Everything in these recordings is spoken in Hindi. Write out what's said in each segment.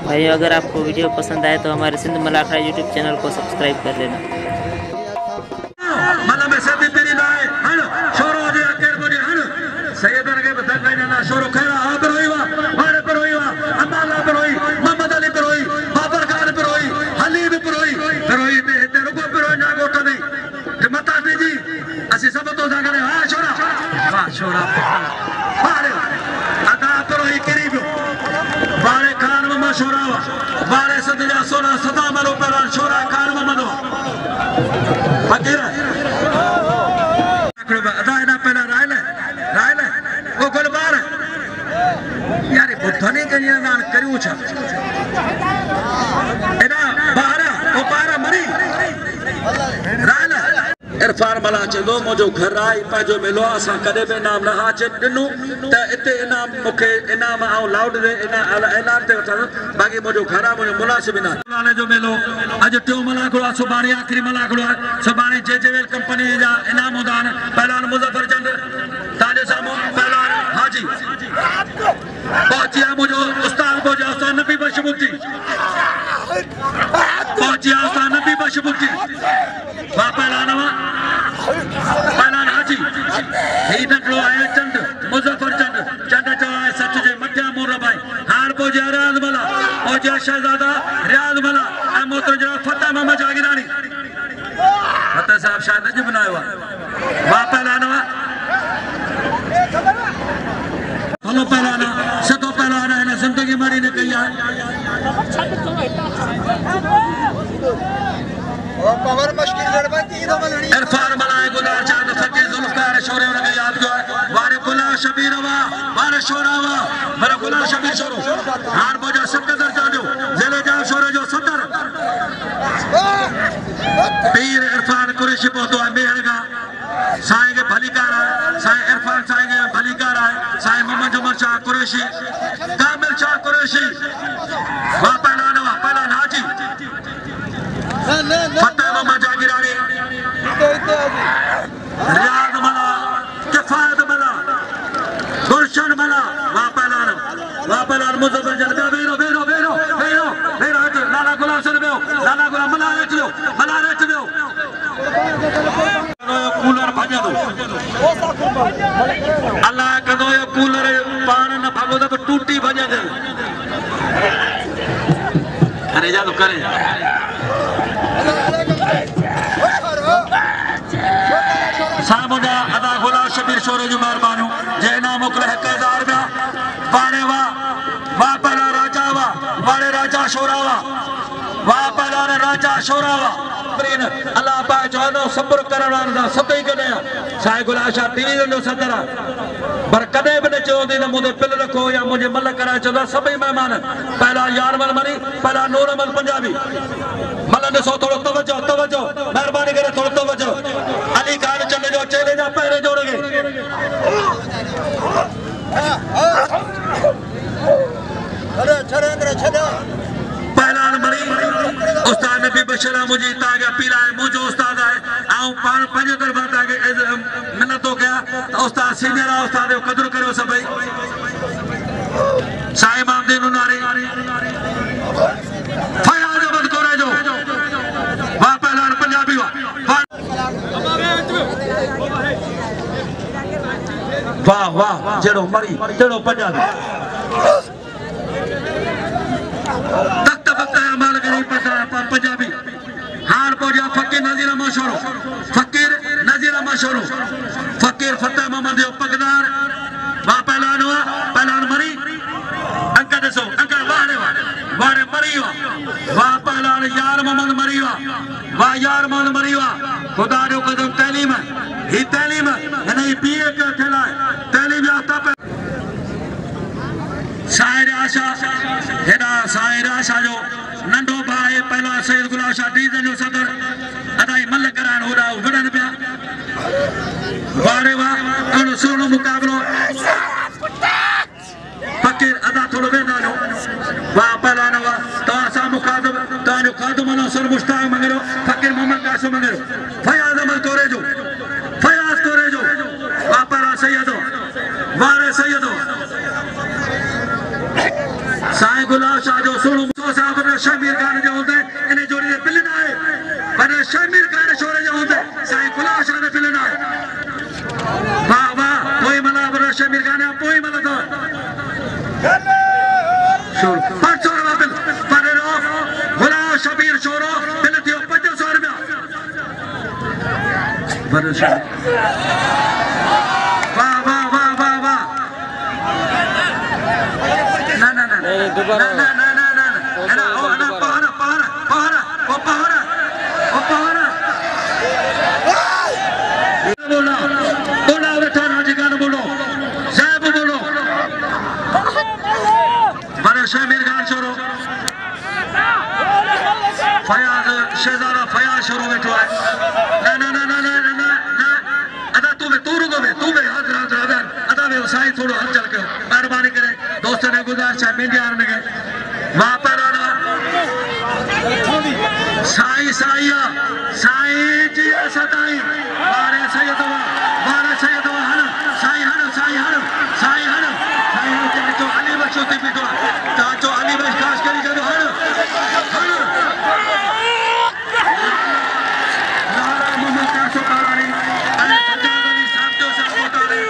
भाई अगर आपको वीडियो पसंद आए तो हमारे सिंध मलाखरा यूट्यूब चैनल को सब्सक्राइब कर लेना। इरफान मला चंदो मुझो घर आई पाजो मिलो असा कदे बे नाम ना हाच दिनु त इते इनाम मुखे इनाम आ लाउड दे ऐलान ते वठन बाकी मुझो घर आ मुझो मुनासिब ना लाने जो मिलो आज टियो मलाखड़ा सुबानी आखिरी मलाखड़ा सुबानी जेजेवेल कंपनी जा इनाम उदान पहलान मुजफ्फर चंद ताजे सामो पहलान हाजी पहुंचिया मुझो उस्ताद को जास्ता नबी बशमुती पहुंचिया उस्ताद नबी बशमुती वा पहलानवा पहलान हाजी ही नकलो आए चंद मुजफ्फर चंद चंद चवाए सच जे मध्या मोर भाई हार पोजे रियाज मला पोजे शहजादा रियाज मला ए मोतर जरा फतेह मोहम्मद जागीरानी फतेह साहब शायद अज बनायो वा पहलानवा हलो पहलाना सतो पहलाना है जिंदगी मारी ने कही है पवर मुश्किल गड़बड़ी तो बननी इरफान मलाए गुलार चांद फकीर जुल्फकार शोरे उनके याद जो है वारे गुलार शबीर वा वारे शोरा वा मेरा गुलार शबीर शोरो हार बोझा सकदर जाजो जिले जा शोरे जो सदर पीर इरफान कुरैशी पहुंचो है मेहरगा साईं के भलीकार है साईं इरफान साईं के भलीकार है साईं मोहम्मद जमाल शाह कुरैशी कामिल शाह कुरैशी वा पहलान हाजी फतेह मोहम्मद जागीरानी रियाज मला किफायत मला गुलशन मला वा पहलान मुजफ्फर जल्दी बेरो बेरो बेरो बेरो बेरो लाला गुलाम सर बेओ लाला गुलाम मला रेट बेओ कूलर भजा दो अल्लाह कदो यो कूलर पान न भागो तो टूटी भजा दे अरे जा तो करे सामुदा अदा गुलाम शबीर शोरे जो मेहरबानी जे इनाम मोकले 1000 रुपया वारे वा पहला राजा वा वारे राजा शोरावा वा पहला राजा शोरावा अल्लाह पाक जो सब्र करण वाला सतई कने साईं गुलाम शाह टीवी जो सदर पर कदे भी न चवंदी न मुझे पिल रखो या मुझे मल करा चवंदा सभई मेहमान पहला यारमल मनी पहला नूरमल पंजाबी मल ॾिसो थोड़ो तवज्जो मेहरबानी करे थोड़ो तवज्जो अली खान चंद जो चेले जा पैरे जोड़ गए पहलान मरी उस्ताद नबी बशरा मुझे तागा पीला है मुझे उस्ताद है आऊं पान पंज दरबार ताके मिन्नत हो गया उस्ताद सीनियर उस्ताद को कदर करो सभई साईं मामदीन उनारी फयाज बंद करे जो वा पहलान पंजाबी वाह जेड़ो मरी जेड़ो पंजाबी पंजाबी हार पोजा फकीर नजीर मशहूर फकीर फतेह मोहम्मद पगदार वा पहलान मरी अंक दसो अंक वारे मरी वा पहलान यार मोहम्मद मरी वा यार मोहम्मद मरी खुदा जो कदम तालीम ही तालीम है नहीं पीए के ठेला तालीम याफ्ता साहिर आशा जो नंढो भाई पहला सैयद गुलाम शाह डीजन जो सदर अदाई मल करान होड़ा विड़न पिया वारे वा अणु सुहिणो मुक़ाबिलो फकीर अदा थोड़ो वेंदा जो वा पहलान वा तव्हां सां मुखातिब तव्हांजो खादम अनसर मुश्ताक मंगरो फकीर मोहम्मद कासिम मंगरो फयाज अमल तोरे जो वा पहला सैयदो वारे सैयदो गुलाब शाह जो सोनू साहब ने शमीर खान जो होते इन जोड़ी दे पिलन आए पर शमीर खान शोरे जो होते साईं गुलाब शाह ने पिलन आए वाह वाह कोई मला पर शमीर खान कोई मला तो शोर 500 रुपया बिल पर गुलाब शमीर शोरो बिल थियो 500 रुपया पर वाह वाह वाह वाह वाह ना ना ना ना ना ना ना ना बोलो बोलो बेटा राजिकान बोलो साहब बोलो बड़े शमीर खान छोरो फयाज शहजादा फयाज शुरू बैठो है ना ना ना ना ना ना ना अदा तू रुको में हाथ राजा अदा में साईं थोड़ो हाथ चल के मेहरबानी करे दोस्तों ने गुजारिश है मेंढी आने के वहां पर आना साईं साईं साईं जी सताई बारे सैयदवा हन साईं हन चाचो अली बख्श ते बिठो चाचो अली बख्श खास करी जदो हन नारा मोहम्मद कासो कारानी अने सजाद अली साहब जो साहब मोटारे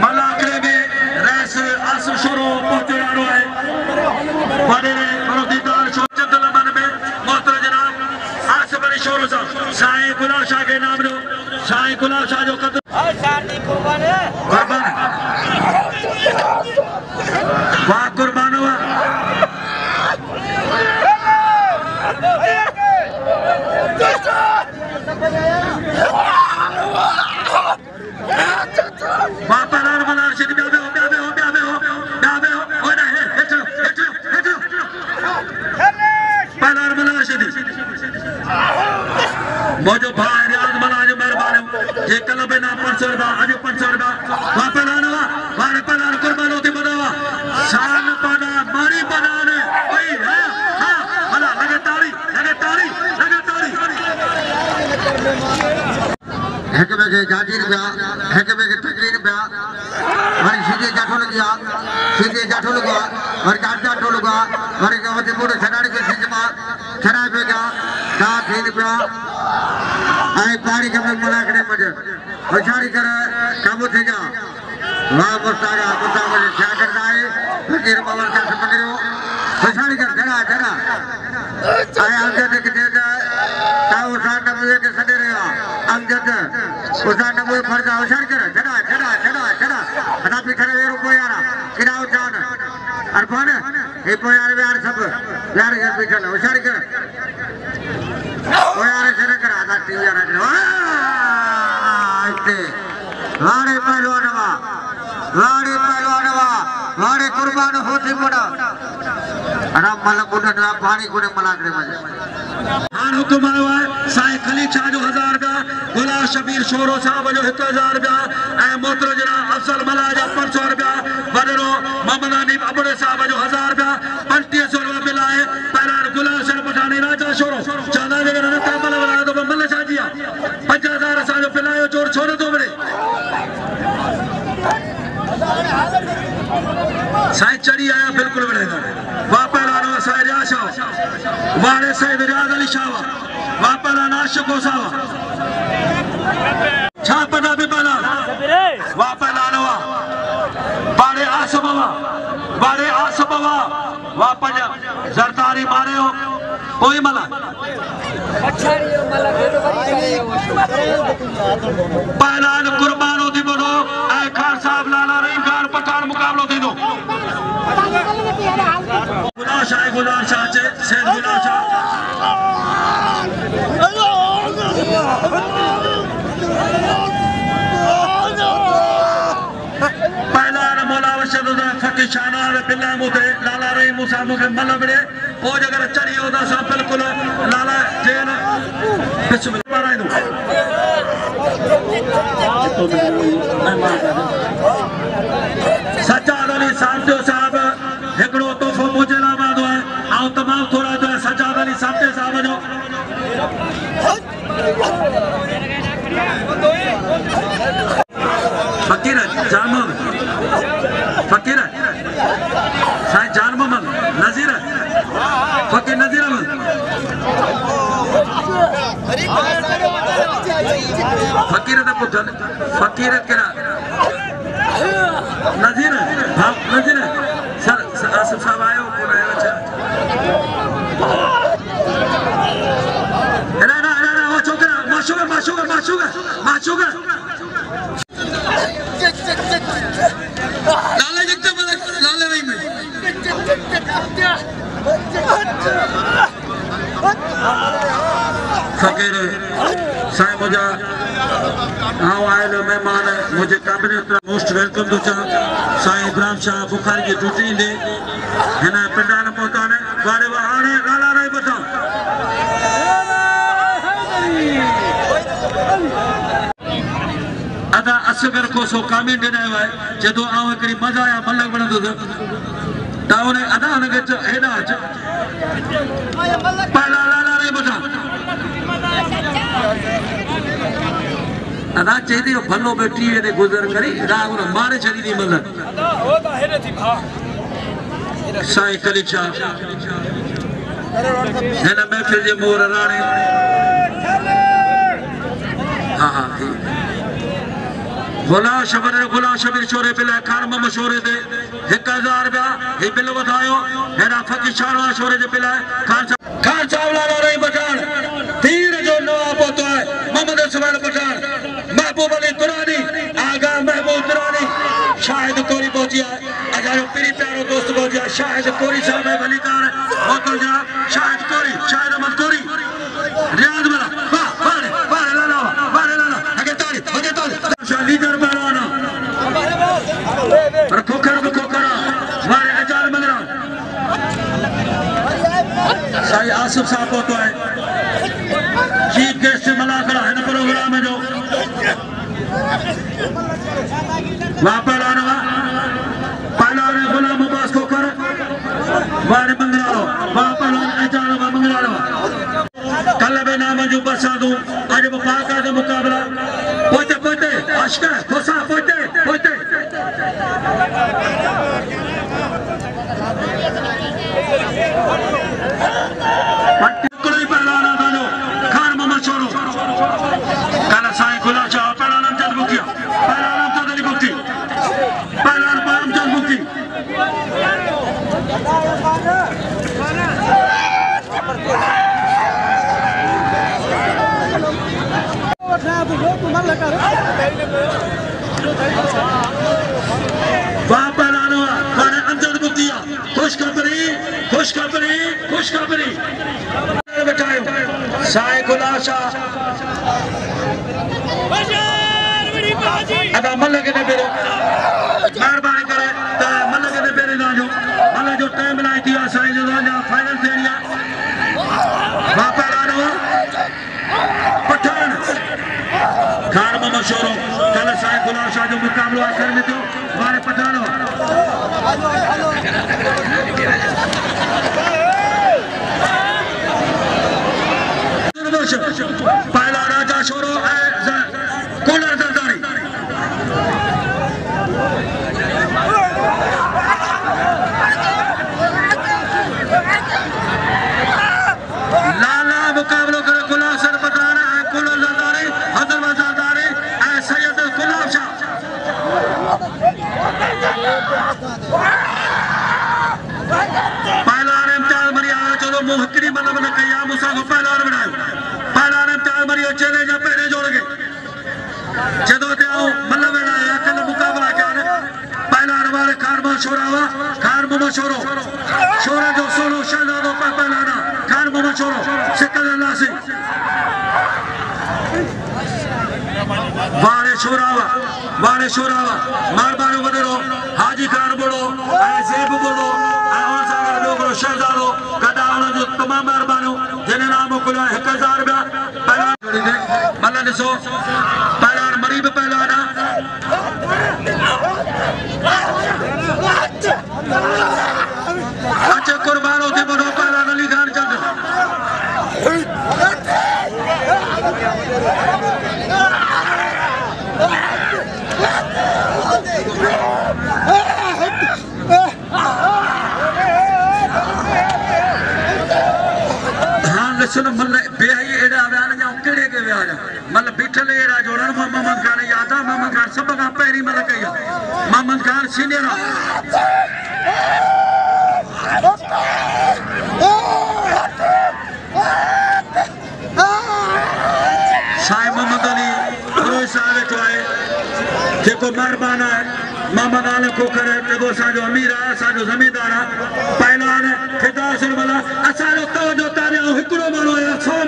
मलाखरे में रैस आसु शुरू पहुंचे आ रहा है बड़े बरोदीदार शोचंद लमन में मोहतरम जनाब आसिफ अली शोरो साहब साईं गुलाब शाह के नाम लो साईं गुलाब शाह जो कदम वाह कुर्बान हुआ बापा लाल मलार शरीफ ब्याबे हो ना है पलार मलार शरीफ मोजो भाई रियाज मला जो मेहरबान जे कल पे ना 500 रुपया आज 500 रुपया बापा लाल वारे पलार कुर्बान होते बनावा शान पाना मारी बनाने ओए हां मला लगे ताली एक में के जाजी रुपया एक में के टकरी रुपया हमारी सीधे जाठो लगिया और जाठो लगा हमारे के वते पूरे खराड़े के सिजमा खरा पे का 3 रुपया आई पानी के में मलाखड़े मजे होशारी कर काबू थे जा वाह मुस्तागा मुझे क्या करता है फकीर बाबर का समझो होशारी कर जरा आए अमजद के देगा ताऊ साथ नबे के सदे रहा अमजद उसा नबे फर्जा होशारी कर जरा अदा पे खरे वे रुको यारा किराओ जान अरफान ए पो यार सब यार घर पे चल होशारी कर ओ यार से कर आधा टीवी यार इतने वारे पहलवानवा वारे कुर्बान होती बड़ा आराम मालक बुढ़ा ना पानी कोने मलाखरे मजे हां हुक्म आयो है साईं खलील शाह जो 1000 रुपया गुलाब शबीर शोरो साहब जो 1000 रुपया ए मोहतरम जनाब अफसल मला जो 500 रुपया वडरो मोहम्मद अनीब अबड़े साहब जो 1000 रुपया 3500 रुपया मिलाए पहला गुलाब शाह पठानी राजा शोरो चांदा जगह न तामल वाला तो मल्ल शाह जी 5000 सा जो पिलायो चोर छोरे तो बड़े साईं चढ़ी आया बिल्कुल बड़ेगा वापा लानो साईं रियाशा वारे सैयद रियाज अली शाह वापा लाना आशिको सावा छापना भी बना वापा लानो बारे आसबवा वापा जरदारी मारे हो कोई मला पहलान कुर्बानो दी बनो ऐ खान साहब लाला रहीम खान पठान मुकाबलो दी दो गुलाब शाह चे सैयद गुलाब शाह पहलान मौला वशद फकी शाना बिल्ला मुदे लाला रहीम मुसा मुके मलबड़े ओ जगर चढ़ी होदा सा बिल्कुल लाला जेन बिस्मिल्लाह राई दो सजाद अली साहब जो साहब एकड़ो तोहफो मुझे लाबाद है फकीर जान मोहम्मद फकीर साईं जान मोहम्मद नज़ीर फकीर नज़ीर अहमद फकीर दा पुत्र फकीर केड़ा नज़ीर हाँ नज़ीर सर आसिफ साहब आयो कौन आया अच्छा ना ना ना वो छोकरा माशूगा लाला जगते मलक लाला नहीं में फकीर साईं मुझा आओ आयल मेहमान मुझे कैबिनेट मोस्ट वेलकम तो चा साईं इब्राहिम शाह बुखारी की ड्यूटी दे है ना पिंडान पहुंचाने वाले वहाने लाला नहीं बता अदा असगर को सो कामिन देना है जदो आओ करी मजा आया मलक बना दो ताऊने अदा ने के हेडा पहला लाला नहीं बता अदा चाहिए भलो बैठी है गुजर करी राग उन मारे छड़ी दी मलक साईं कलीचा है ना महफिल जे मोर राणे हाँ हाँ गुला शबीर शोरे पिला खान मशोरे दे 1000 रुपया ही बिल वधायो हेरा फकीर शाह शोरे जे पिला खान साहब लाला रही पठान तीर जो नवाब होता है मोहम्मद इस्माइल पठान महबूब अली दुरानी आगा महबूब दुरानी शाहिद कोरी पहुंचिया अगर पीरी प्यारो दोस्त पहुंचिया शाहिद कोरी साहब मलिकार मोकल जा शाहिद अहमद कोरी रियाज वाला बारे लाला आगे ताली लीडर बनाना और खोखर मारे अजाल मंगरा साईं आसिफ साहब को तो है चीफ गेस्ट मलाखरा है ना प्रोग्राम में जो वहां पहला गुलाम अब्बास खोखर मारे मंगरा वहां पहला अजाल मंगरा कल बे नाम जो बरसातू आज पाका का मुकाबला पोते आशका खोसा पोते कोई पहलाना बानो खान मोहम्मद छोरो कल साईं गुला शाह पहलाना जद बुकिया पहलाना तो दली बुकी पहलाना पाम जद बुकी वहां पहलाना मारे अंजद बुकिया खुशखबरी बैठायो साईं गुला शाह अदा मलक ने बेरो मेहरबानी करे त मलक ने बेरे ना जो मलक जो टाइम लाई थी साईं जो ना फाइनल थिया वहां पहलाना पठान खान मोहम्मद शोरो कल साईं गुला शाह जो मुकाबलो आखिर में थियो मारे पठान पहला राजा शोरो कूलर जरदारी लाला मुकाबलो करे गुलाम सर पठान कूलर जरदारी हजरत जरदारी सैयद गुलाम शाह पहला इम्तियाज मरिया चलो मुहक्किरी मतलब न कया मुसा को पहला बनायो पहला इम्तियाज मरिया चले जा पहले जोड़ के जदों ते आओ मतलब बनाया कल मुकाबला क्या है पहला हमारे खान मोहम्मद शोरो जो सोलो शहजादो का पहलाना खान मोहम्मद शोरो सिकंदर नासी वारे शोरावा मारबानो वडेरो हाजी खान बोलो ऐसेब बोलो और सागर लोगो शहजादो कदा उन जो तमाम मेहरबानो जिने नाम को 1000 रुपया पहला जोड़ी दे मल्ला दिसो पहला मरीब पहलाना अच्छा कुर्बानो थे बनो पहला अली खान चंद सुन मल बेहई एड़ा व्यान या केड़े के व्यान मल बिठल एड़ा जोड़न मोहम्मद खान याद आ मोहम्मद खान सब का पहिरी मल कया मोहम्मद खान सीनियर साईं मोहम्मद अली रोज साहब जो है जेको मेहरबान है मोहम्मद आलम खोखर जेको असांजो अमीर आहे असांजो ज़मींदार आहे पहलवान फिदा सुरमला असांजो तवजो तारियो हिकिड़ो माण्हू आहे 100